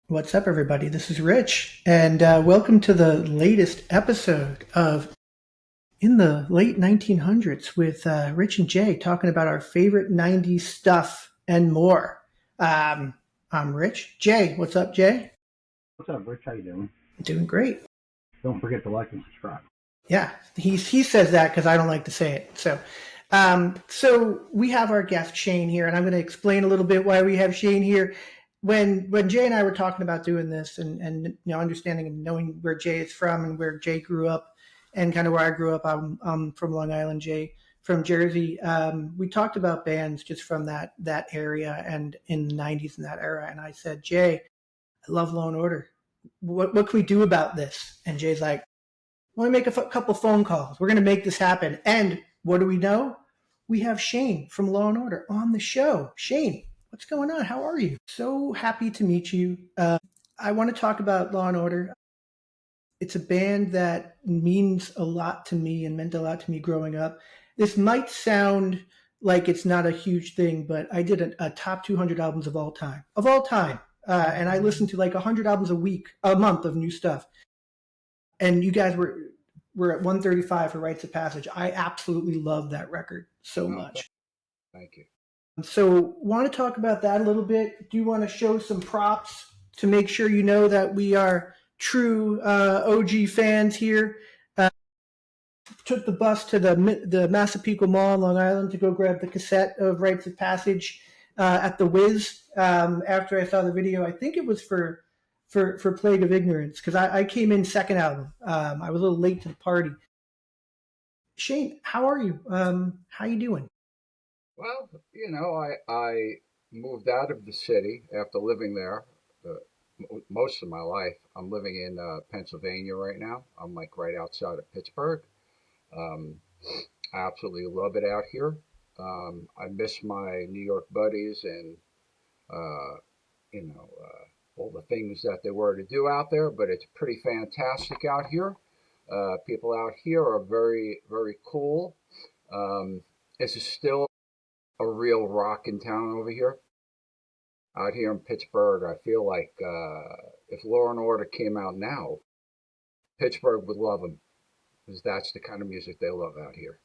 What's up, everybody? This is Rich, and welcome to the latest episode of In the Late 1900s with Rich and Jay talking about our favorite 90s stuff and more. Um, I'm Rich. Jay, what's up, Jay? What's up, Rich? How you doing? Doing great. Don't forget to like and subscribe. Yeah, he says that because I don't like to say it. So we have our guest Shane here, and I'm going to explain a little bit why we have Shane here. When Jay and I were talking about doing this, and understanding and knowing where Jay is from and where Jay grew up, and kind of where I grew up, I'm from Long Island, Jay from Jersey. We talked about bands just from that area and in the '90s in that era, and I said, Jay, I love Law and Order. What can we do about this? And Jay's like, let me make a couple phone calls. We're going to make this happen. And what do we know? We have Shane from Law and Order on the show. Shane, what's going on? How are you? So happy to meet you. I want to talk about Law and Order. It's a band that means a lot to me and meant a lot to me growing up. This might sound like it's not a huge thing, but I did a top 200 albums of all time, and I listened to like 100 albums a month of new stuff. And you guys were at 135 for Rites of Passage. I absolutely love that record so Oh, much. thank you. So, want to talk about that a little bit? Do you want to show some props to make sure you know that we are true OG fans here? Uh, Took the bus to the Massapequa Mall in Long Island to go grab the cassette of Rites of Passage at the Wiz after I saw the video. I think it was for Plague of Ignorance because I came in second album. I was a little late to the party. Shane, how are you? How you doing? Well, I moved out of the city after living there most of my life. I'm living in Pennsylvania right now. I'm like right outside of Pittsburgh. Um, I absolutely love it out here. I miss my New York buddies and uh, all the things that there were to do out there, but it's pretty fantastic out here. People out here are very, very cool. This is still a real rockin' town over here. Out here in Pittsburgh, I feel like if Law and Order came out now, Pittsburgh would love them because that's the kind of music they love out here.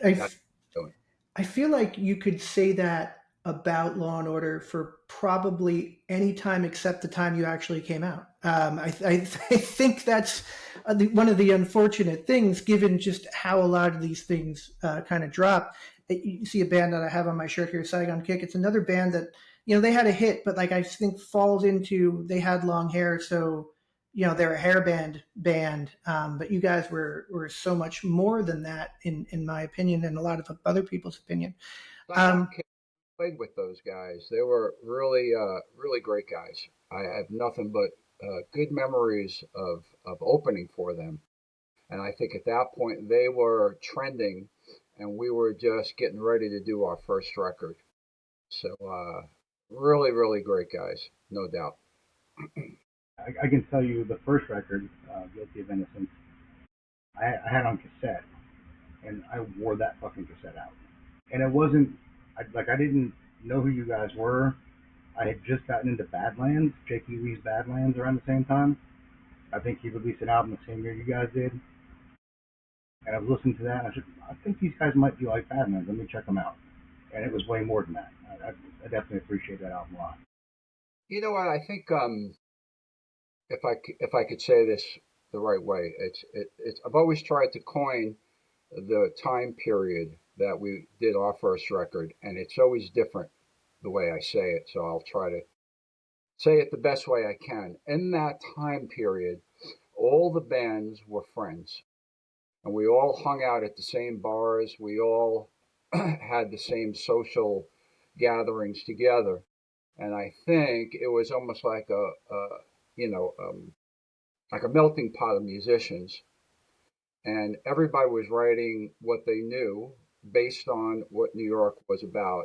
I, That's what I feel like you could say that about Law and Order for probably any time except the time you actually came out. I think that's one of the unfortunate things, given just how a lot of these things kind of drop. You see a band that I have on my shirt here, Saigon Kick. It's another band that they had a hit, but like I think falls into they had long hair, so they're a hair band, but you guys were so much more than that in my opinion and a lot of other people's opinion. Saigon um, Kick played with those guys. They were really, really great guys. I have nothing but good memories of opening for them. And I think at that point they were trending, and we were just getting ready to do our first record. So really, really great guys, no doubt. I can tell you the first record, Guilty of Innocence, I had on cassette, and I wore that fucking cassette out. And it wasn't, I didn't know who you guys were. I had just gotten into Badlands, Jake Lee's Badlands around the same time. I think he released an album the same year you guys did. And I was listening to that, and I said, I think these guys might be like Badlands. Let me check them out. And it was way more than that. I definitely appreciate that album a lot. You know what? I think if I could say this the right way, it's I've always tried to coin the time period that we did our first record, and it's always different the way I say it. So I'll try to say it the best way I can. In that time period, all the bands were friends, and we all hung out at the same bars. We all had the same social gatherings together, and I think it was almost like you know um, like a melting pot of musicians, and everybody was writing what they knew based on what New York was about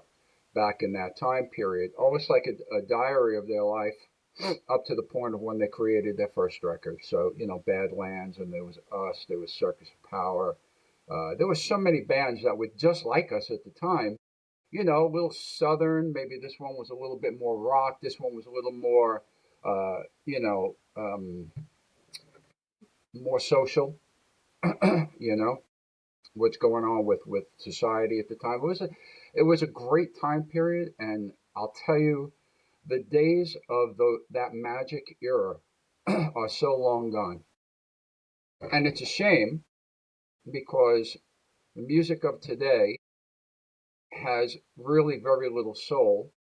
back in that time period, almost like a diary of their life up to the point of when they created their first record. So, Badlands, and there was us, there was Circus of Power. There were so many bands that were just like us at the time. A little southern. Maybe this one was a little bit more rock. This one was a little more you know, more social, you know, what's going on with society at the time. It was a great time period, and I'll tell you, the days of that magic era are so long gone, and it's a shame because the music of today has really very little soul.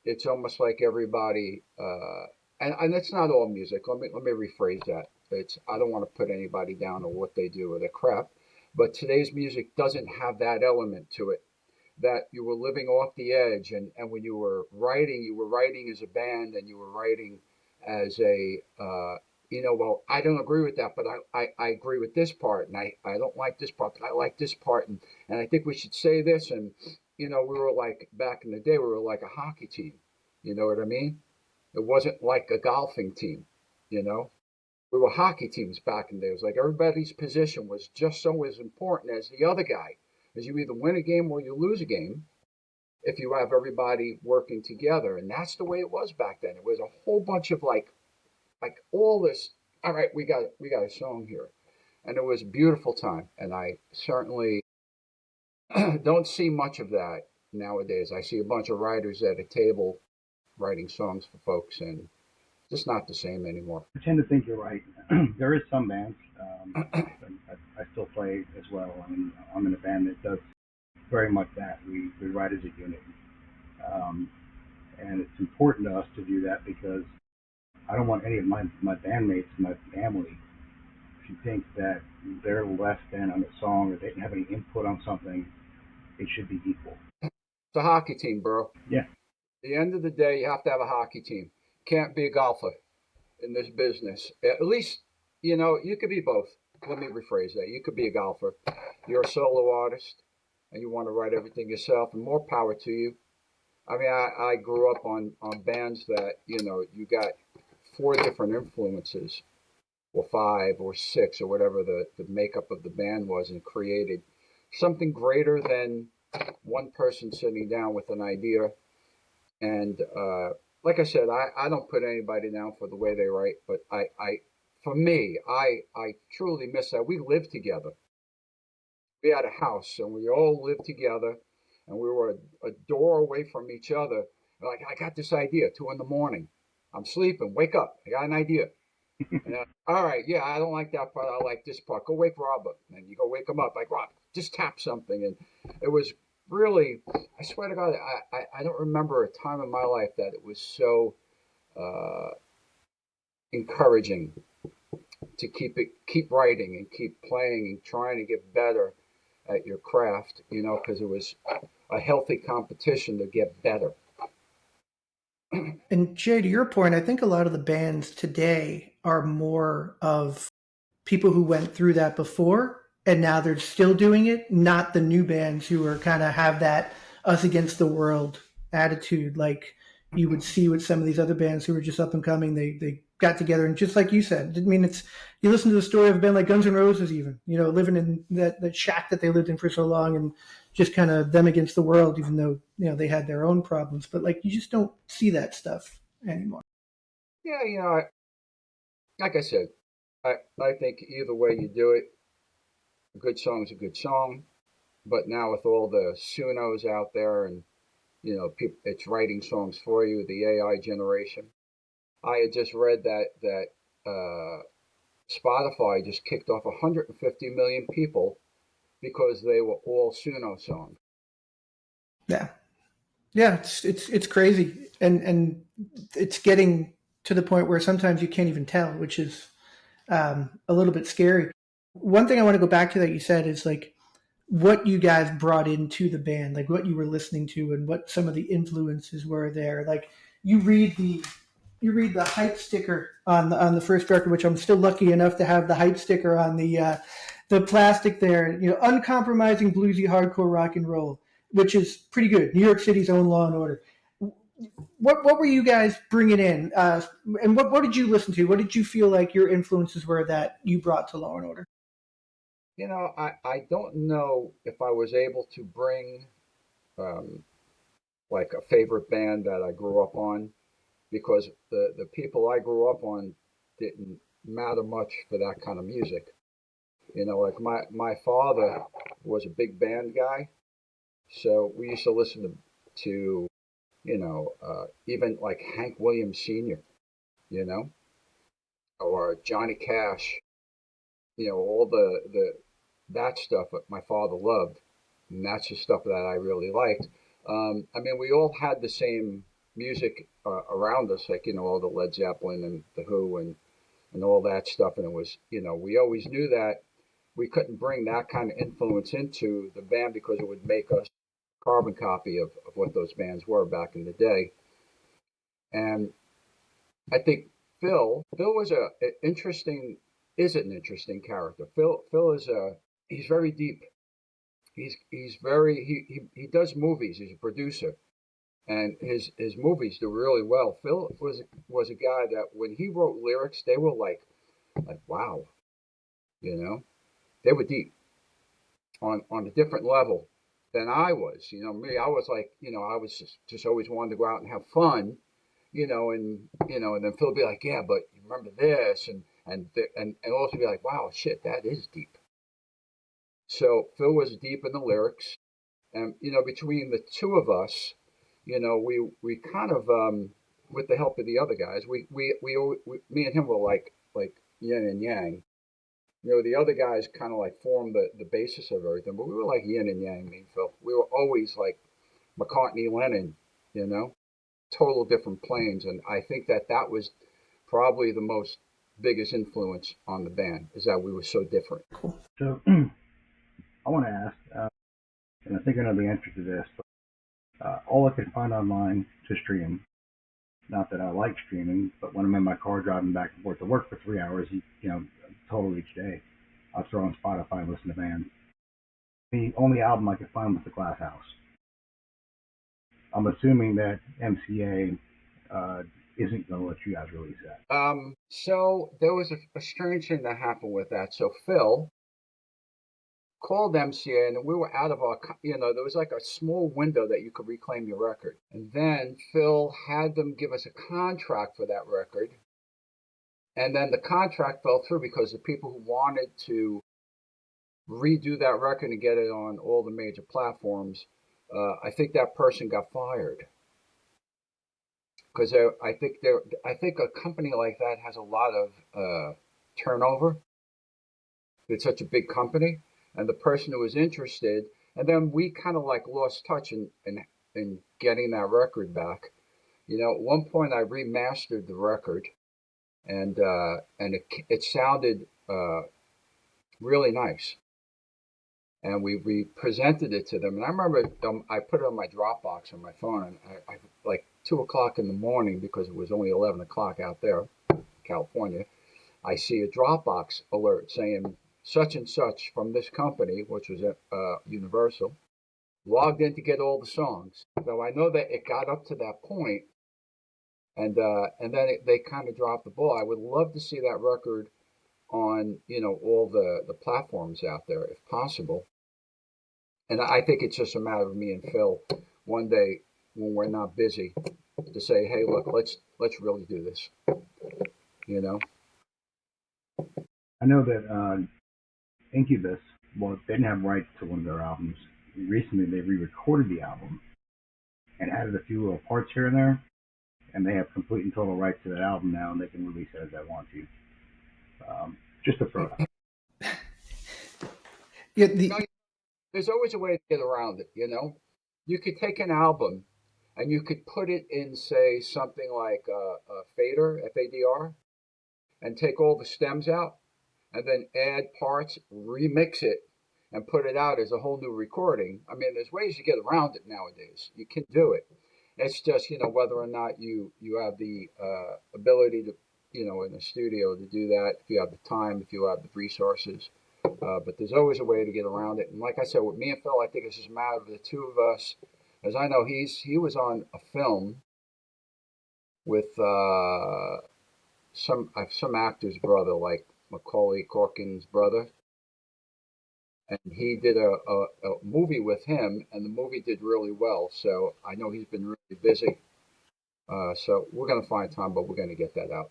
It's almost like everybody, and it's not all music. Let me rephrase that. It's I don't want to put anybody down on what they do or their crap, but today's music doesn't have that element to it. That you were living off the edge, and when you were writing as a band, and you were writing as a, well, I don't agree with that, but I agree with this part, and I don't like this part, but I like this part, and I think we should say this, and, we were like, back in the day, we were like a hockey team, you know what I mean? It wasn't like a golfing team, you know? We were hockey teams back in the day. It was like everybody's position was just so as important as the other guy. Because you either win a game or you lose a game if you have everybody working together. And that's the way it was back then. It was a whole bunch of like all this. All right, we got a song here, and it was a beautiful time. And I certainly don't see much of that nowadays. I see a bunch of writers at a table writing songs for folks, and it's just not the same anymore. I tend to think you're right. There is some bands I still play as well. I mean, I'm in a band that does very much that. We write as a unit, um, and it's important to us to do that because I don't want any of my bandmates, my family, to think that they're less than on a song or they didn't have any input on something. It should be equal. It's a hockey team, bro. At Yeah, the end of the day, you have to have a hockey team. Can't be a golfer in this business. At least, you could be both. Let me rephrase that. You could be a golfer. You're a solo artist and you want to write everything yourself, and more power to you. I mean, I grew up on bands that, you got four different influences, or five or six, or whatever the makeup of the band was, and created something greater than one person sitting down with an idea. And like I said, I don't put anybody down for the way they write, but for me, I truly miss that. We lived together. We had a house, and we all lived together, and we were a door away from each other. Like, I got this idea, 2 in the morning. I'm sleeping, wake up. I got an idea. And, all right, yeah, I don't like that part. I like this part. Go wake Robert. And you go wake him up. Like, Rob, just tap something. And it was really, I swear to God, I don't remember a time in my life that it was so uh, encouraging to keep writing and keep playing and trying to get better at your craft, because it was a healthy competition to get better. And Jay, to your point, I think a lot of the bands today are more of people who went through that before and now they're still doing it, not the new bands who are kind of have that us against the world attitude like you would see with some of these other bands who were just up and coming. They got together and just like you said, I mean, it's you listen to the story of a band like Guns N' Roses, even living in that shack that they lived in for so long and just kind of them against the world, even though they had their own problems. But like you just don't see that stuff anymore. Yeah, like I said, I think either way you do it, a good song's a good song. But now with all the Sunos out there, and people, it's writing songs for you, the AI generation. I had just read that Spotify just kicked off 150 million people because they were all Suno songs. Yeah. Yeah, it's crazy, and it's getting to the point where sometimes you can't even tell, which is a little bit scary. One thing I want to go back to that you said is like what you guys brought into the band, like what you were listening to, and what some of the influences were there. Like you read the hype sticker on the first record, which I'm still lucky enough to have the hype sticker on the plastic there. Uncompromising bluesy hardcore rock and roll, which is pretty good. New York City's own Law and Order. What were you guys bringing in, and what did you listen to? What did you feel like your influences were that you brought to Law and Order? I don't know if I was able to bring um, like a favorite band that I grew up on. because the people I grew up on didn't matter much for that kind of music. You know, like my father was a big band guy, so we used to listen to even like Hank Williams Sr., you know, or Johnny Cash, all the that stuff that my father loved, and that's the stuff that I really liked. I mean, we all had the same music around us, like all the Led Zeppelin and the Who and all that stuff, and it was we always knew that we couldn't bring that kind of influence into the band because it would make us a carbon copy of what those bands were back in the day. And I think Phil was is an interesting character. Phil is he's very deep. He's very he does movies. He's a producer, and his movies do really well. Phil was a guy that when he wrote lyrics, they were like wow, you know, they were deep on a different level than I was. Me, I was like, I was just always wanted to go out and have fun, and then Phil would be like, yeah, but you remember this, and also be like, wow, shit, that is deep. So Phil was deep in the lyrics, and between the two of us, we kind of, with the help of the other guys, me and him were like yin and yang. The other guys kind of like formed the basis of everything, but we were like yin and yang, me and Phil. We were always like McCartney, Lennon, you know, total different planes. And I think that was probably the most biggest influence on the band is that we were so different. Cool. So I want to ask, and I think I know the answer to this, but all I could find online to stream, not that I like streaming, but when I'm in my car driving back and forth to work for 3 hours, total each day, I'll throw on Spotify and listen to bands. The only album I could find was The Glass House. I'm assuming that MCA isn't going to let you guys release that. So there was a strange thing that happened with that. So Phil called MCA, and we were out of our, there was like a small window that you could reclaim your record. And then Phil had them give us a contract for that record. And then the contract fell through because the people who wanted to redo that record and get it on all the major platforms, I think that person got fired. Because I think a company like that has a lot of turnover. It's such a big company, and the person who was interested, and then we kind of like lost touch in getting that record back. At one point I remastered the record, and it sounded really nice, and we presented it to them. And I remember I put it on my Dropbox on my phone, and I like 2 o'clock in the morning because it was only 11 o'clock out there, California. I see a Dropbox alert saying such and such from this company, which was Universal, logged in to get all the songs. So I know that it got up to that point, and then they kind of dropped the ball. I would love to see that record on all the platforms out there if possible. And I think it's just a matter of me and Phil one day when we're not busy to say, hey, look, let's really do this. I know that Incubus, well, they didn't have rights to one of their albums. Recently, they re-recorded the album and added a few little parts here and there, and they have complete and total rights to that album now, and they can release it as they want to. Just a throw it out. Yeah, there's always a way to get around it. You could take an album and you could put it in, say, something like a fader, FADR, and take all the stems out, and then add parts, remix it, and put it out as a whole new recording. I mean, there's ways to get around it nowadays. You can do it. It's just whether or not you have the ability to in the studio to do that. If you have the time, if you have the resources. But there's always a way to get around it. And like I said, with me and Phil, I think it's just a matter of the two of us. As I know, he was on a film with some actor's brother, like Macaulay Culkin's brother, and he did a movie with him, and the movie did really well. So I know he's been really busy. So we're going to find time, but we're going to get that out.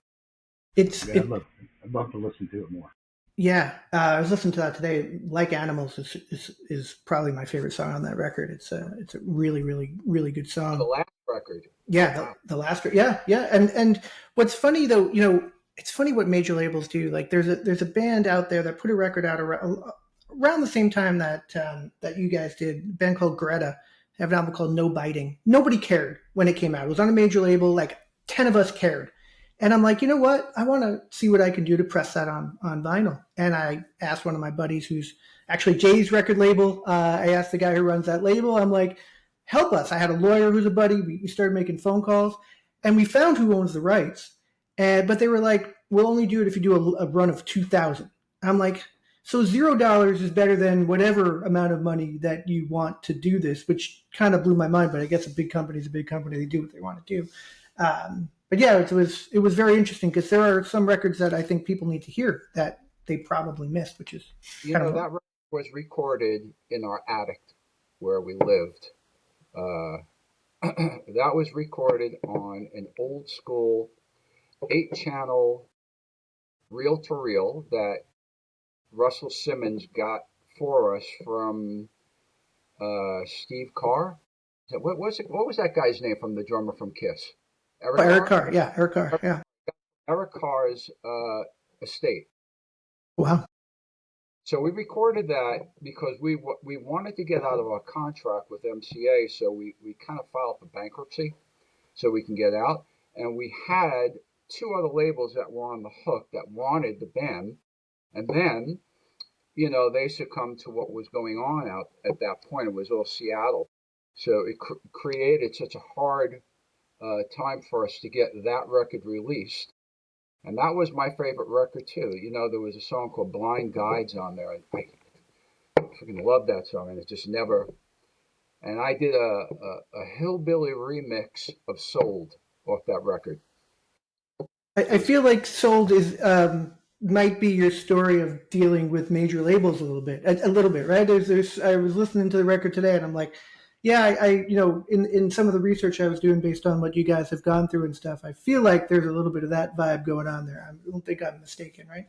It's Yeah, it, I'd love to listen to it more. yeah. I was listening to that today. Like Animals is probably my favorite song on that record. It's a really really good The song. last record. Oh, Yeah, wow. the last, yeah, and what's funny though, it's funny what major labels do. Like, there's a band out there that put a record out around the same time that you guys did. A band called Greta. They have an album called No Biting. Nobody cared when it came out. It was on a major label. Like 10 of us cared, and I'm like, you know what? I want to see what I can do to press that on vinyl. And I asked one of my buddies, who's actually Jay's record label. I asked the guy who runs that label. I'm like, help us. I had a lawyer who's a buddy. We started making phone calls, and we found who owns the rights. But they were like, we'll only do it if you do a run of 2,000. I'm like, so $0 is better than whatever amount of money that you want to do this, which kind of blew my mind. But I guess a big company is a big company. They do what they want to do. But yeah, it was very interesting, because there are some records that I think people need to hear that they probably missed, which is kind of That record was recorded in our attic where we lived. Uh, that was recorded on an old school 8-channel reel to reel that Russell Simmons got for us from Steve Carr. What was that guy's name from the drummer from Kiss? Eric Carr. Yeah, Eric Carr. Yeah. Eric Carr's estate. Wow. So we recorded that because we wanted to get out of our contract with MCA, so we kind of filed for bankruptcy so we can get out. And we had two other labels that were on the hook that wanted the band, and then they succumbed to what was going on out at that point. It was all Seattle, so it created such a hard time for us to get that record released. And that was my favorite record too. There was a song called Blind Guides on there. I freaking love that song, and it just never. And I did a hillbilly remix of Sold off that record. I feel like Sold is might be your story of dealing with major labels a little bit, right? There's. I was listening to the record today, and I'm like, yeah, in some of the research I was doing based on what you guys have gone through and stuff, I feel like there's a little bit of that vibe going on there. I don't think I'm mistaken, right?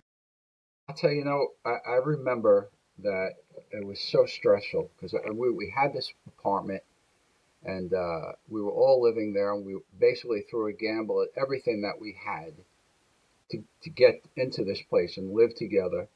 I'll tell you, I remember that it was so stressful because we had this apartment, and we were all living there, and we basically threw a gamble at everything that we had to get into this place and live together.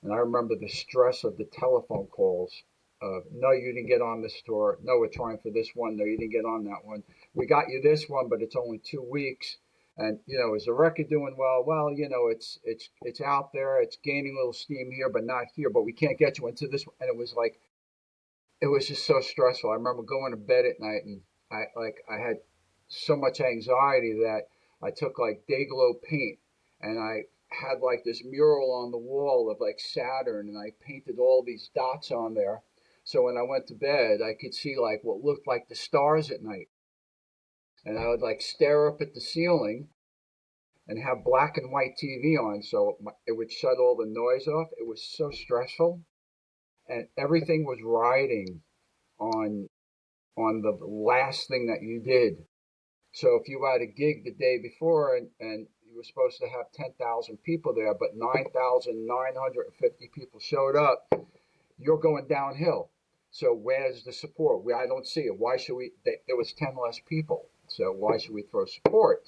And I remember the stress of the telephone calls of, no, you didn't get on this tour. No, we're trying for this one. No, you didn't get on that one. We got you this one, but it's only 2 weeks. And is the record doing well? Well, it's out there. It's gaining a little steam here, but not here. But we can't get you into this one. And it was like, it was just so stressful. I remember going to bed at night, and I had so much anxiety that I took like Day-Glo paint, and I had like this mural on the wall of like Saturn, and I painted all these dots on there. So when I went to bed, I could see like what looked like the stars at night. And I would like stare up at the ceiling and have black and white TV on, so it would shut all the noise off. It was so stressful, and everything was riding on the last thing that you did. So if you had a gig the day before, and you were supposed to have 10,000 people there, but 9,950 people showed up, you're going downhill. So where's the support? I don't see it. Why should we? There was 10 less people. So why should we throw support?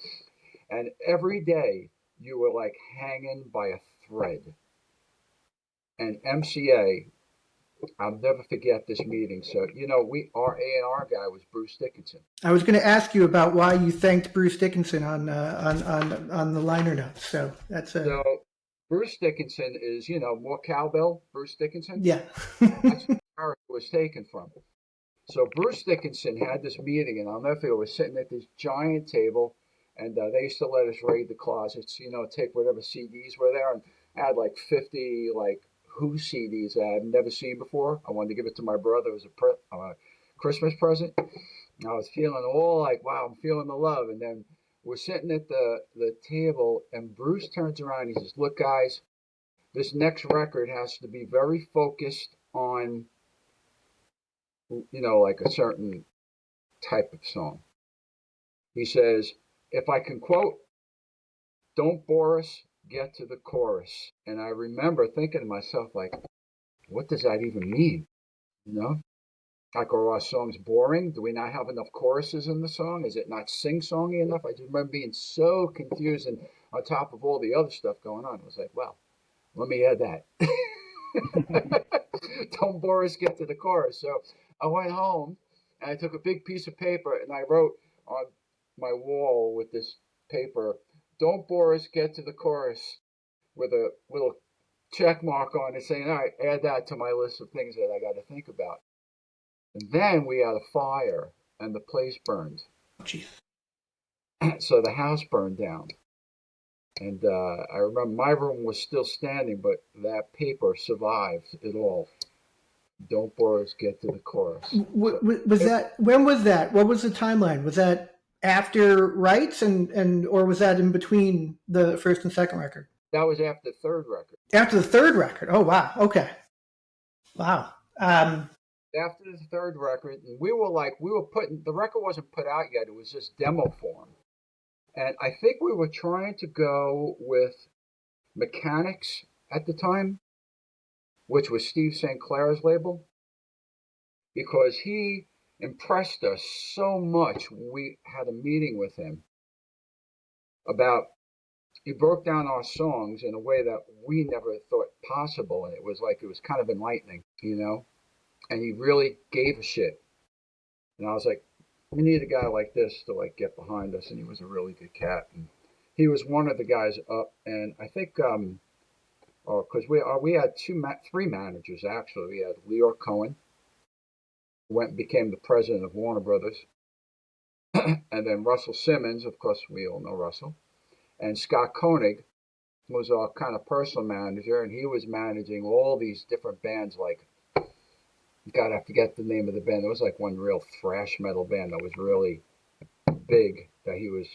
And every day you were like hanging by a thread. And MCA, I'll never forget this meeting. So, our A&R guy was Bruce Dickinson. I was going to ask you about why you thanked Bruce Dickinson on the liner notes. So that's a. So Bruce Dickinson is, more cowbell, Bruce Dickinson. Yeah. That's where the character was taken from. So Bruce Dickinson had this meeting, and I'll never forget, was sitting at this giant table, and they used to let us raid the closets, take whatever CDs were there, and I had like 50 like Who CDs that I'd never seen before. I wanted to give it to my brother as a Christmas present. And I was feeling all like, wow, I'm feeling the love. And then we're sitting at the table, and Bruce turns around and he says, look, guys, this next record has to be very focused on, like a certain type of song. He says, if I can quote, "Don't bore us, get to the chorus." And I remember thinking to myself, like, what does that even mean? You know, like, are our songs boring? Do we not have enough choruses in the song? Is it not sing-songy enough? I just remember being so confused, and on top of all the other stuff going on, it was like, well, let me add that. Don't bore us, get to the chorus. So I went home and I took a big piece of paper and I wrote on my wall with this paper, "Don't bore us, get to the chorus," with a little check mark on it saying, all right, add that to my list of things that I got to think about. And then we had a fire and the place burned. Jeez. So the house burned down. And I remember my room was still standing, but that paper survived it all. Don't bore us, get to the chorus. Was that, when was that? What was the timeline? Was that after Rites or was that in between the first and second record? That was after the third record. After the third record. Oh, wow. Okay. Wow. After the third record, and we were putting, the record wasn't put out yet. It was just demo form. And I think we were trying to go with Mechanics at the time, which was Steve St. Clair's label, because he impressed us so much. We had a meeting with him about, he broke down our songs in a way that we never thought possible. And it was kind of enlightening, you know? And he really gave a shit. And I was like, we need a guy like this to like get behind us. And he was a really good cat. And he was one of the guys up. And I think, because we had three managers actually. We had Leor Cohen, who went and became the president of Warner Brothers, and then Russell Simmons, of course we all know Russell, and Scott Koenig was our kind of personal manager, and he was managing all these different bands. Like, God, I forget the name of the band. There was like one real thrash metal band that was really big that he was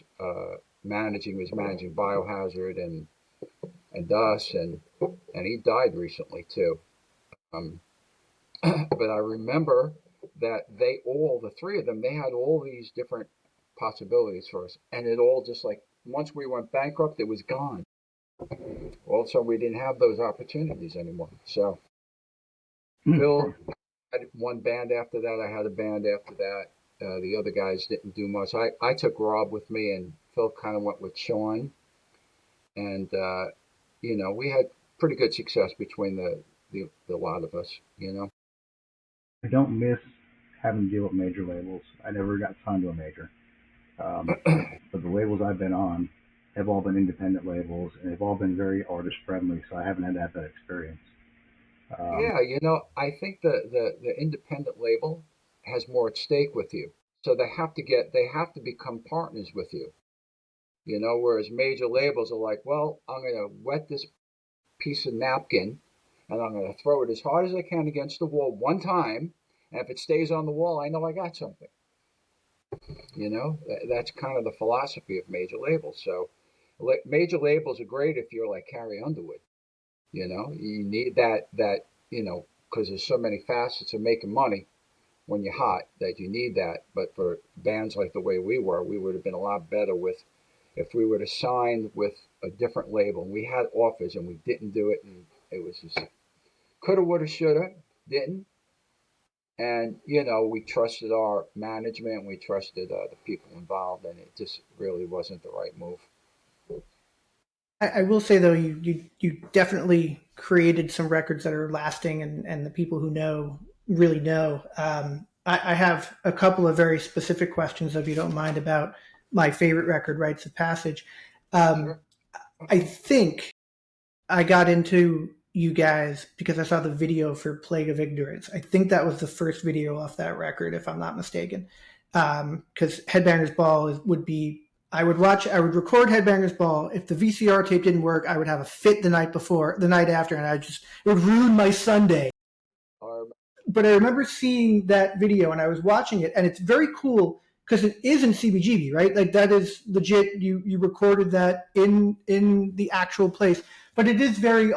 managing. He was managing Biohazard and us, and he died recently too. But I remember that the three of them, they had all these different possibilities for us, and it all just like, once we went bankrupt, it was gone. Also, we didn't have those opportunities anymore. So Phil had one band after that. I had a band after that. The other guys didn't do much. I took Rob with me, and Phil kind of went with Sean. And, we had pretty good success between the lot of us, you know. I don't miss having to deal with major labels. I never got signed to a major. But the labels I've been on have all been independent labels, and they've all been very artist friendly, so I haven't had to have that experience. Yeah, I think the independent label has more at stake with you. So they have to become partners with you. Whereas major labels are like, well, I'm going to wet this piece of napkin and I'm going to throw it as hard as I can against the wall one time. And if it stays on the wall, I know I got something. That's kind of the philosophy of major labels. So major labels are great if you're like Carrie Underwood. You need that, because there's so many facets of making money when you're hot that you need that. But for bands like the way we would have been a lot better if we would have signed with a different label. And we had offers and we didn't do it. And it was just coulda, woulda, shoulda, didn't. And, we trusted our management. We trusted the people involved. And it just really wasn't the right move. I will say though, you definitely created some records that are lasting, and the people who know really know. I have a couple of very specific questions, if you don't mind, about my favorite record, Rites of Passage. Sure. I think I got into you guys because I saw the video for Plague of Ignorance. I think that was the first video off that record, if I'm not mistaken. Because Headbangers Ball I would record Headbangers Ball. If the VCR tape didn't work, I would have a fit the night after, and it would ruin my Sunday. But I remember seeing that video, and I was watching it, and it's very cool because it is in CBGB, right? Like, that is legit. You recorded that in the actual place, but it is very.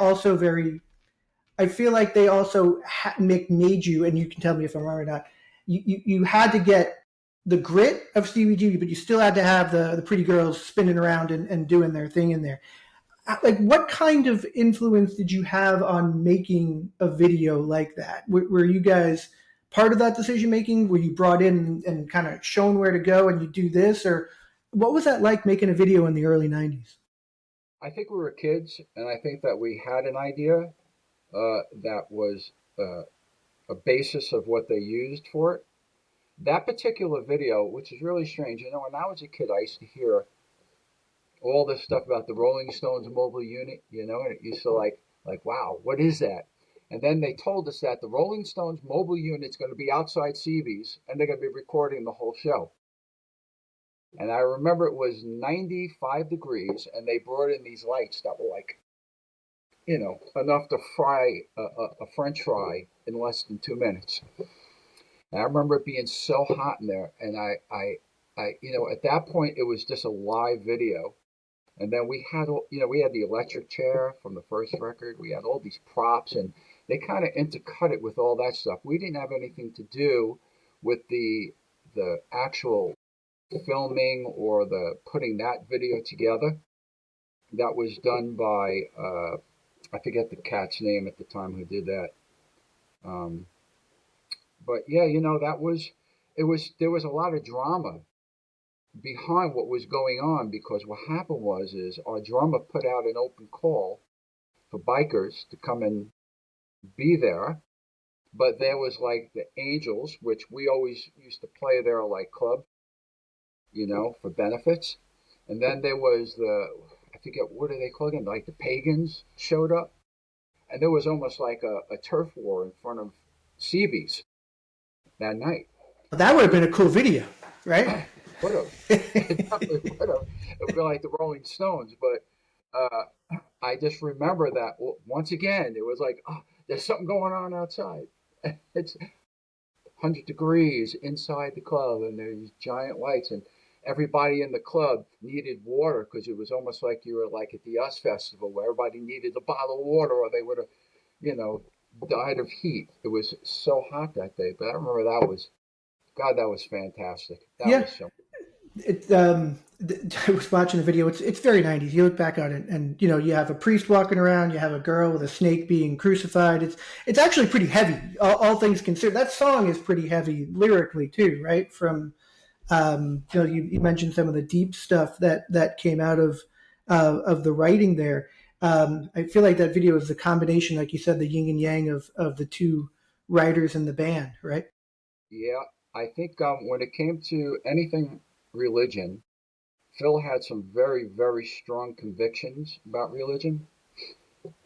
I feel like they also made you, and you can tell me if I'm wrong or not. You had to get the grit of Stevie G, but you still had to have the pretty girls spinning around and doing their thing in there. Like, what kind of influence did you have on making a video like that? Were you guys part of that decision making? Were you brought in and kind of shown where to go and you do this, or what was that like making a video in the early '90s? I think we were kids, and I think that we had an idea that was a basis of what they used for it. That particular video, which is really strange, when I was a kid, I used to hear all this stuff about the Rolling Stones mobile unit, and it used to like, wow, what is that? And then they told us that the Rolling Stones mobile unit's going to be outside CB's, and they're going to be recording the whole show. And I remember it was 95 degrees, and they brought in these lights that were like, enough to fry a French fry in less than 2 minutes. And I remember it being so hot in there, and at that point it was just a live video. And then we had, we had the electric chair from the first record. We had all these props, and they kind of intercut it with all that stuff. We didn't have anything to do with the actual filming or the putting that video together. That was done by I forget the cat's name at the time who did that. But yeah, that was there was a lot of drama behind what was going on, because what happened is our drummer put out an open call for bikers to come and be there. But there was like the Angels, which we always used to play there like club, for benefits. And then there was I forget, what do they call them? Like the Pagans showed up. And there was almost like a turf war in front of CB's that night. That would have been a cool video, right? Would have. It definitely would have. It would be like the Rolling Stones. But I just remember that once again, it was like, oh, there's something going on outside. It's 100 degrees inside the club, and there's giant lights, and everybody in the club needed water, because it was almost like you were like at the US Festival, where everybody needed a bottle of water or they would have, died of heat. It was so hot that day. But I remember that was fantastic. That Yeah. was so. I was watching the video. It's very '90s. You look back on it, and you have a priest walking around. You have a girl with a snake being crucified. It's actually pretty heavy, all things considered. That song is pretty heavy lyrically too, right? From you mentioned some of the deep stuff that came out of the writing there. I feel like that video is the combination, like you said, the yin and yang of the two writers in the band, right? Yeah, I think when it came to anything religion, Phil had some very, very strong convictions about religion.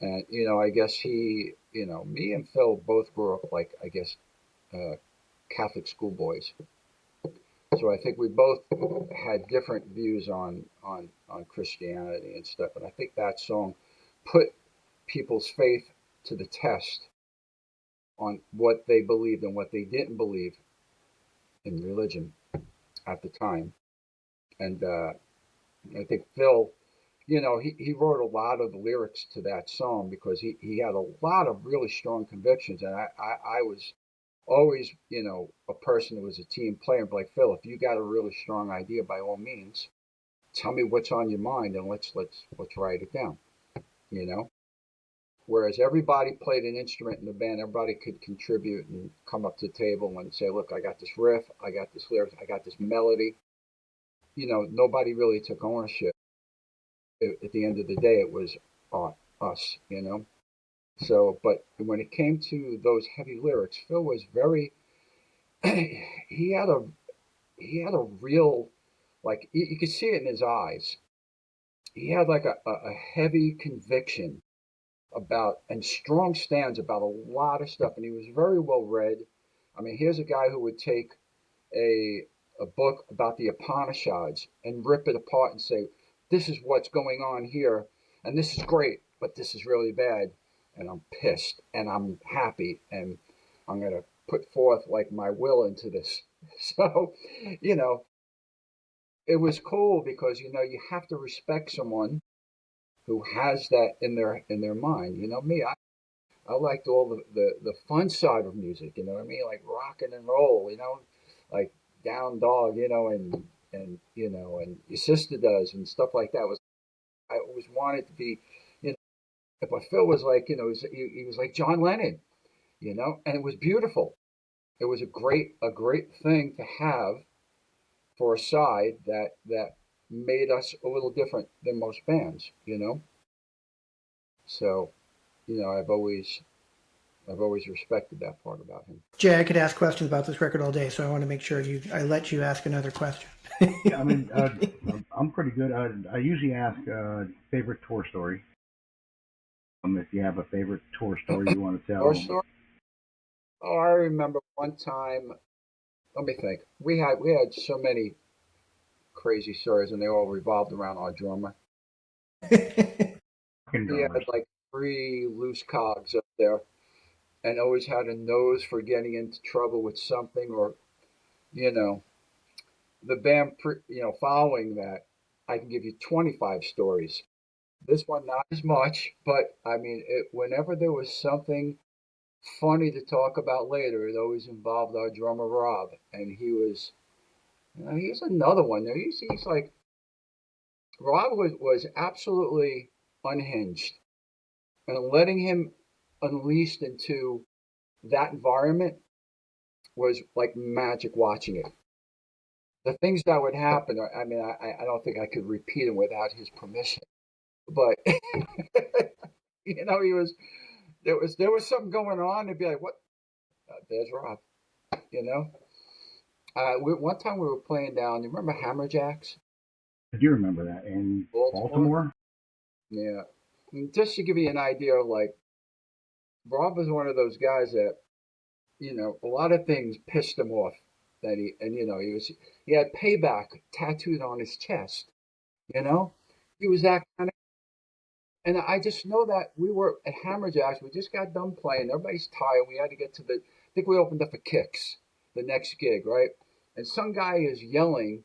And, I guess me and Phil both grew up like, I guess, Catholic schoolboys. So I think we both had different views on Christianity and stuff. And I think that song put people's faith to the test on what they believed and what they didn't believe in religion at the time. And I think Phil, he wrote a lot of the lyrics to that song because he had a lot of really strong convictions. And I was always, a person who was a team player, like, Phil, if you got a really strong idea, by all means, tell me what's on your mind, and let's write it down, Whereas everybody played an instrument in the band, everybody could contribute and come up to the table and say, look, I got this riff, I got this lyrics, I got this melody. Nobody really took ownership. At the end of the day, it was us, So, but when it came to those heavy lyrics, Phil was very, he had a real, like, you could see it in his eyes. He had like a heavy conviction about, and strong stands about a lot of stuff. And he was very well read. I mean, here's a guy who would take a book about the Upanishads and rip it apart and say, this is what's going on here, and this is great, but this is really bad, and I'm pissed, and I'm happy, and I'm going to put forth like my will into this. So, it was cool because, you have to respect someone who has that in their mind. Me, I liked all the fun side of music, what I mean? Like rock and roll, like down dog, and and your sister does and stuff like that. I always wanted to be, but Phil was like, he was like John Lennon, and it was beautiful. It was a great thing to have for a side that made us a little different than most bands. So, I've always respected that part about him. Jay, I could ask questions about this record all day, so I want to make sure I let you ask another question. Yeah, I mean, I'm pretty good. I usually ask favorite tour story. If you have a favorite tour story you want to tell. Horror story? Oh, I remember one time. Let me think. We had so many crazy stories, and they all revolved around our drummer. Fucking He drummers. had like three loose cogs up there, and always had a nose for getting into trouble with something, or you know, the band. Following that, I can give you 25 stories. This one not as much, but I mean, whenever there was something funny to talk about later, it always involved our drummer Rob, and he's another one. He's like Rob was absolutely unhinged, and letting him unleashed into that environment was like magic watching it. The things that would happen, I mean, I don't think I could repeat them without his permission. But he was there was something going on. They'd be like, "What? There's Rob." You know. One time we were playing down. You remember Hammerjacks, I do remember that in Baltimore? Baltimore. Yeah. And just to give you an idea of like, Rob was one of those guys that a lot of things pissed him off. That he had payback tattooed on his chest. You know, he was that kind of. And I just know that we were at Hammerjacks. We just got done playing. Everybody's tired. We had to get to I think we opened up for Kicks, the next gig, right? And some guy is yelling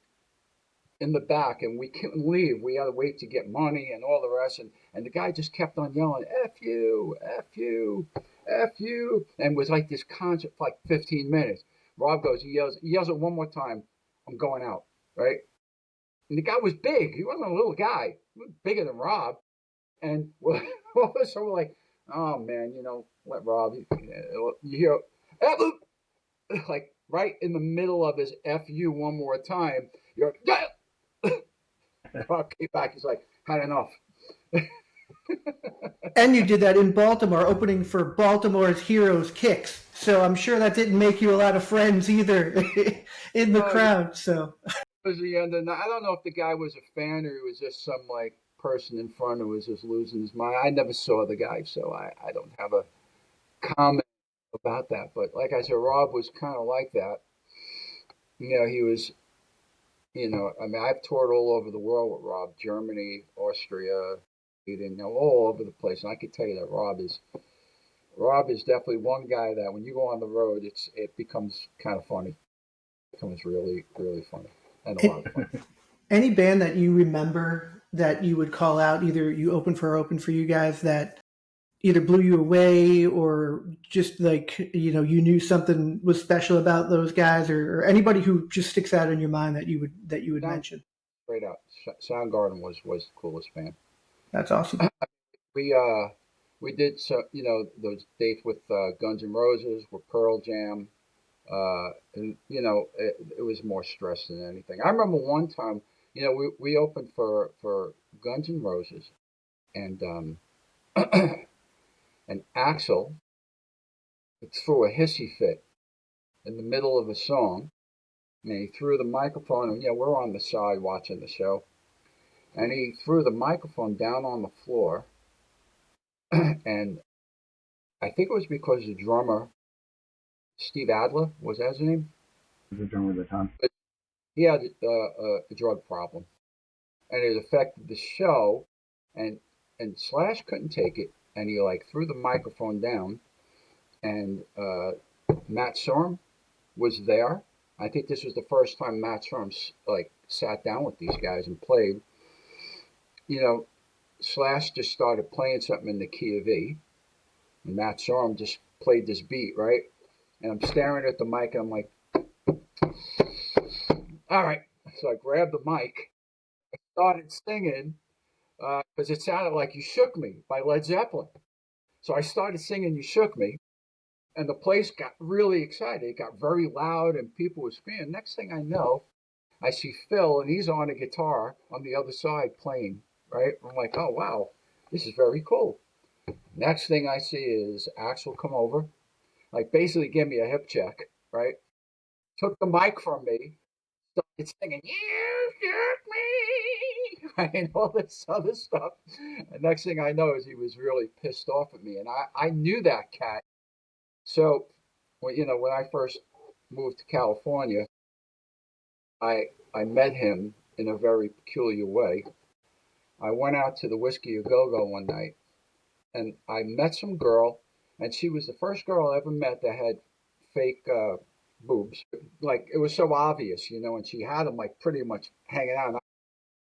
in the back, and we couldn't leave. We had to wait to get money and all the rest. And the guy just kept on yelling, F you, F you, F you. And it was like this concert for like 15 minutes. Rob goes, he yells it one more time, I'm going out, right? And the guy was big. He wasn't a little guy. He was bigger than Rob. And all of a sudden we're like, oh man, let Rob, you hear, like right in the middle of his F you one more time, you're like, yeah! Rob came back, he's like, had enough. And you did that in Baltimore, opening for Baltimore's Heroes Kicks. So I'm sure that didn't make you a lot of friends either in the crowd. So It was the end of the night. I don't know if the guy was a fan or he was just some like person in front who was just losing his mind. I never saw the guy, so I don't have a comment about that. But like I said, Rob was kind of like that. He was, I mean, I've toured all over the world with Rob, Germany, Austria, all over the place. And I can tell you that Rob is definitely one guy that when you go on the road, it becomes kind of funny. It becomes really, really funny and a lot of fun. Any band that you remember that you would call out, either you open for you guys, that either blew you away or just like, you knew something was special about those guys, or anybody who just sticks out in your mind that you would mention? Straight out, Soundgarden was the coolest band. That's awesome. We did those dates with Guns N' Roses, with Pearl Jam, and it was more stress than anything. I remember one time, we opened for Guns N' Roses, and and Axel threw a hissy fit in the middle of a song, and he threw the microphone. And we're on the side watching the show, and he threw the microphone down on the floor, and I think it was because the drummer, Steve Adler, was that his name? The drummer at the time. But he had a drug problem, and it affected the show, and Slash couldn't take it, and he like threw the microphone down, and Matt Sorum was there. I think this was the first time Matt Sorum like sat down with these guys and played. Slash just started playing something in the key of E, and Matt Sorum just played this beat, right? And I'm staring at the mic, and I'm like, All right. So I grabbed the mic, started singing because it sounded like "You Shook Me" by Led Zeppelin. So I started singing "You Shook Me," and the place got really excited. It got very loud, and people were screaming. Next thing I know, I see Phil, and he's on a guitar on the other side playing. Right? I'm like, oh wow, this is very cool. Next thing I see is Axel come over, like basically give me a hip check. Right? Took the mic from me, started singing "You Shook Me," right, and all this other stuff. And next thing I know is he was really pissed off at me, and I knew that cat. So, well, when I first moved to California, I met him in a very peculiar way. I went out to the Whiskey A Go Go one night, and I met some girl, and she was the first girl I ever met that had fake boobs. Like it was so obvious, and she had them like pretty much hanging out. And I was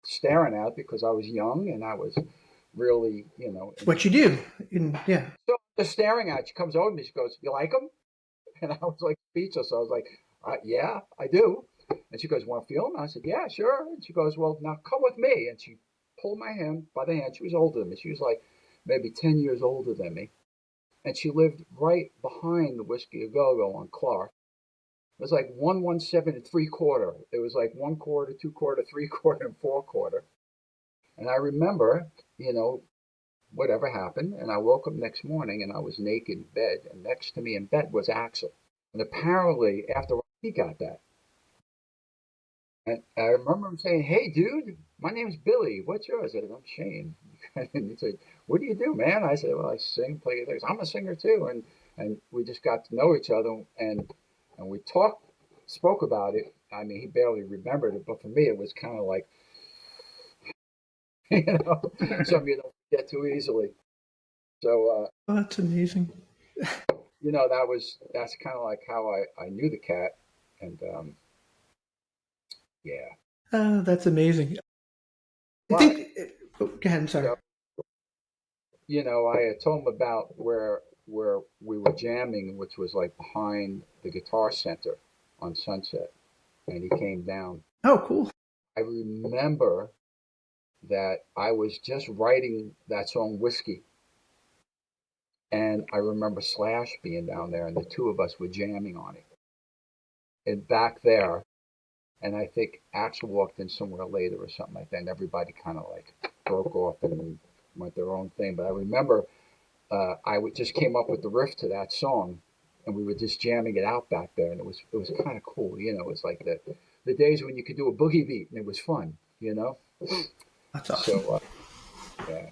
staring at it because I was young and I was really, It's what you do. Yeah. So just staring at it. She comes over to me. She goes, "You like them?" And I was like speechless. I was like, "Yeah, I do." And she goes, "Want to feel them?" I said, "Yeah, sure." And she goes, "Well, now come with me." And she pulled my hand by the hand. She was older than me. She was like maybe 10 years older than me. And she lived right behind the Whiskey A Go Go on Clark. It was like 117 and three quarter. It was like 1/4, 2/4, 3/4, and 4/4. And I remember, whatever happened. And I woke up next morning and I was naked in bed. And next to me in bed was Axel. And apparently, after he got that, and I remember him saying, "Hey, dude, my name's Billy. What's yours?" I said, "I'm Shane." And he said, "What do you do, man?" I said, "Well, I sing, play guitars. I'm a singer too." And we just got to know each other, and we spoke about it. I mean, he barely remembered it, but for me, it was kind of like, you know, something you don't forget too easily. So, Oh, that's amazing. that's kind of like how I knew the cat, and yeah. Oh, that's amazing. I But think. Oh, go ahead. I'm sorry. so, I had told him about where we were jamming, which was like behind the Guitar Center on Sunset, and he came down. Oh, cool. I remember that I was just writing that song "Whiskey," and I remember Slash being down there, and the two of us were jamming on it. And back there, and I think Axel walked in somewhere later or something like that, and everybody kind of like broke off and went their own thing. But I remember just came up with the riff to that song, and we were just jamming it out back there, and it was kind of cool. It was like the days when you could do a boogie beat, and it was fun. That's awesome. So yeah,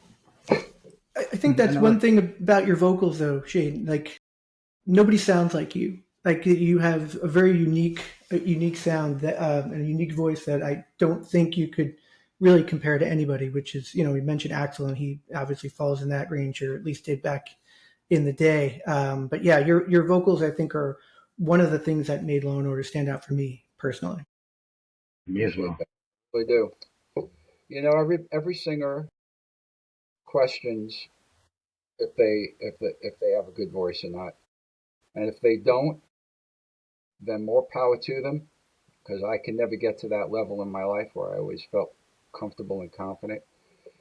I think that's know one thing about your vocals, though, Shane. Like nobody sounds like you. Like you have a unique sound that and a unique voice that I don't think you could really compare to anybody. Which is, we mentioned Axel, and he obviously falls in that range, or at least did back in the day. But yeah, your vocals, I think, are one of the things that made Law and Order stand out for me personally. me as appreciate well. that. We do. Every singer questions if they have a good voice or not, and if they don't, then more power to them. Because I can never get to that level in my life where I always felt comfortable and confident.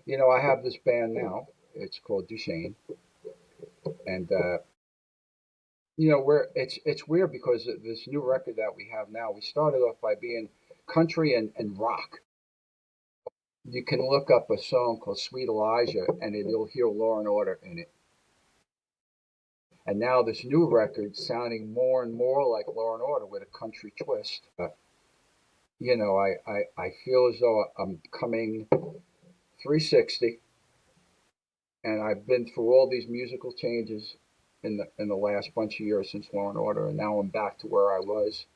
I have this band now. It's called Duchesne, and where it's weird because this new record that we have now, we started off by being country and rock. You can look up a song called Sweet Elijah, and you'll hear Law and Order in it. And now this new record sounding more and more like Law and Order with a country twist. I feel as though I'm coming 360, and I've been through all these musical changes in the last bunch of years since Law and Order, and now I'm back to where I was,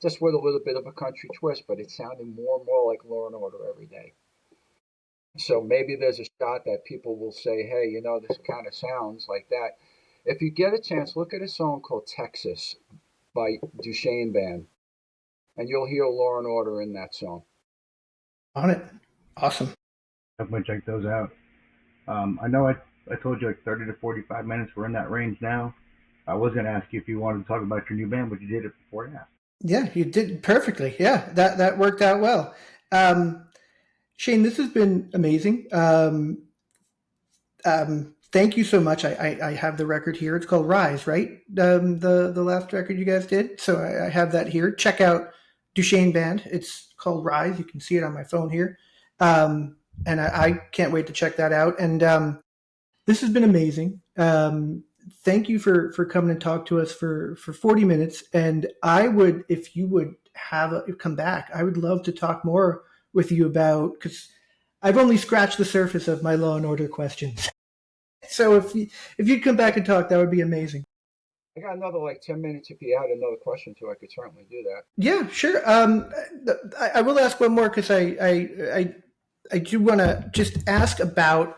just with a little bit of a country twist, but it's sounding more and more like Law and Order every day. So maybe there's a shot that people will say, "Hey, this kind of sounds like that." If you get a chance, look at a song called "Texas" by Duchesne Band, and you'll hear Law and Order in that song. On it. Awesome. Definitely check those out. I know I told you like 30 to 45 minutes. We're in that range now. I was going to ask you if you wanted to talk about your new band, but you did it before I asked. Yeah, you did perfectly. Yeah, that worked out well. Um, Shane, this has been amazing. Thank you so much. I have the record here. It's called Rise, right? The last record you guys did. So I have that here. Check out Duchesne Band. It's called Rise. You can see it on my phone here. And I can't wait to check that out. And this has been amazing. Thank you for coming and talk to us for 40 minutes. And I would, if you would come back, I would love to talk more with you about, because I've only scratched the surface of my Law and Order questions. So if you'd come back and talk, that would be amazing. I got another like 10 minutes. If you had another question too, I could certainly do that. Yeah, sure. I will ask one more because I do want to just ask about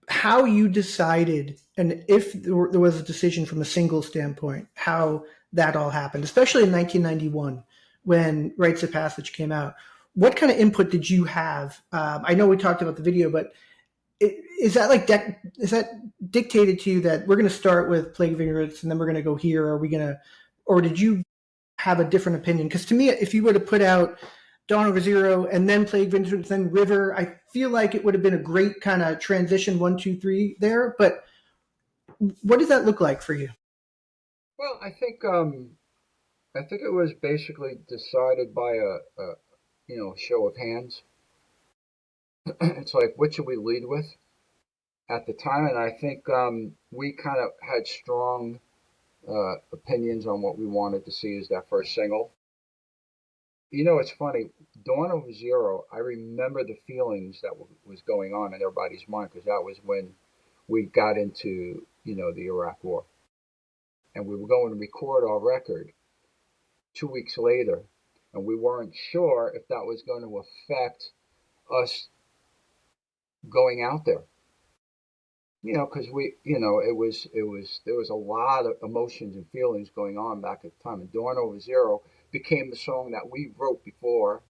how you decided, and if there was a decision from a single standpoint, how that all happened, especially in 1991 when Rites of Passage came out. What kind of input did you have? I know we talked about the video, but is that is that dictated to you that we're going to start with Plague of Ignorance and then we're going to go here? Or are we going to, or did you have a different opinion? Because to me, if you were to put out Dawn Over Zero and then Plague of Ignorance, then River, I feel like it would have been a great kind of transition 1, 2, 3 there. But what does that look like for you? Well, I think it was basically decided by a show of hands. It's like, what should we lead with at the time? And I think we kind of had strong opinions on what we wanted to see as that first single. It's funny. Dawn Over Zero, I remember the feelings that was going on in everybody's mind because that was when we got into, the Iraq War. And we were going to record our record 2 weeks later. And we weren't sure if that was going to affect us going out there. Because there was a lot of emotions and feelings going on back at the time. And Dawn Over Zero became the song that we wrote before,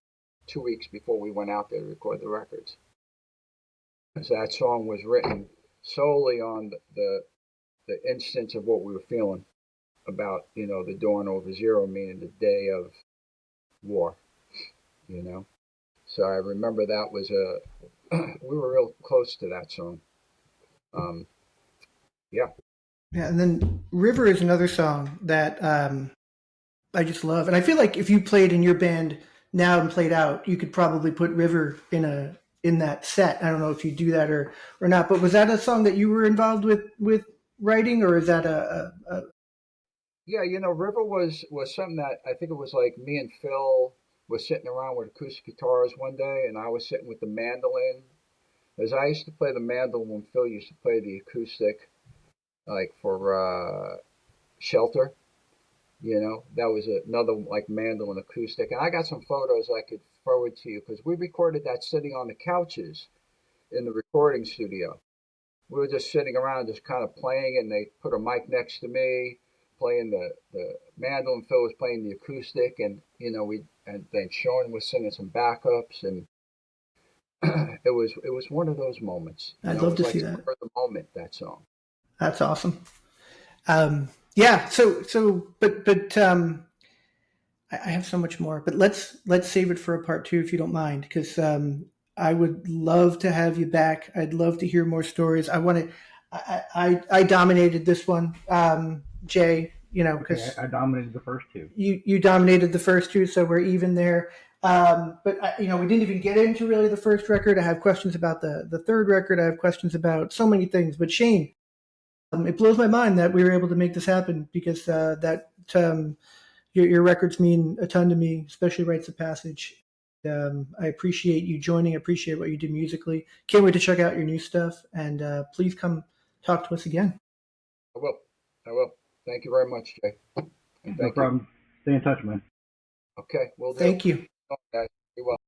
2 weeks before we went out there to record the records. So that song was written solely on the instance of what we were feeling about, the Dawn Over Zero, meaning the day of war, So I remember that was we were real close to that song. Yeah. Yeah, and then River is another song that I just love, and I feel like if you played in your band now and played out, you could probably put River in that set. I don't know if you do that or not, but was that a song that you were involved with writing, or is that a Yeah, River was something that I think it was like me and Phil was sitting around with acoustic guitars one day, and I was sitting with the mandolin. As I used to play the mandolin when Phil used to play the acoustic, like for Shelter. That was another like mandolin acoustic, and I got some photos I could forward to you because we recorded that sitting on the couches in the recording studio. We were just sitting around, just kind of playing, and they put a mic next to me, playing the mandolin. Phil was playing the acoustic, and and then Sean was singing some backups, and it was one of those moments. I'd It love was to like see that. for the moment, that song. That's awesome. Yeah. But I have so much more, but let's save it for a part two if you don't mind, because I would love to have you back. I'd love to hear more stories. I want to. I dominated this one, Jay. Okay, Because I dominated the first two. you dominated the first two, so we're even there. But we didn't even get into really the first record. I have questions about the third record. I have questions about so many things. But Shane, it blows my mind that we were able to make this happen because your records mean a ton to me, especially Rites of Passage. I appreciate you joining. I appreciate what you do musically. Can't wait to check out your new stuff. And please come talk to us again. I will. I will. Thank you very much, Jay. And No thank you. problem. Stay in touch, man. Okay, we'll do. Thank you. Okay, be well.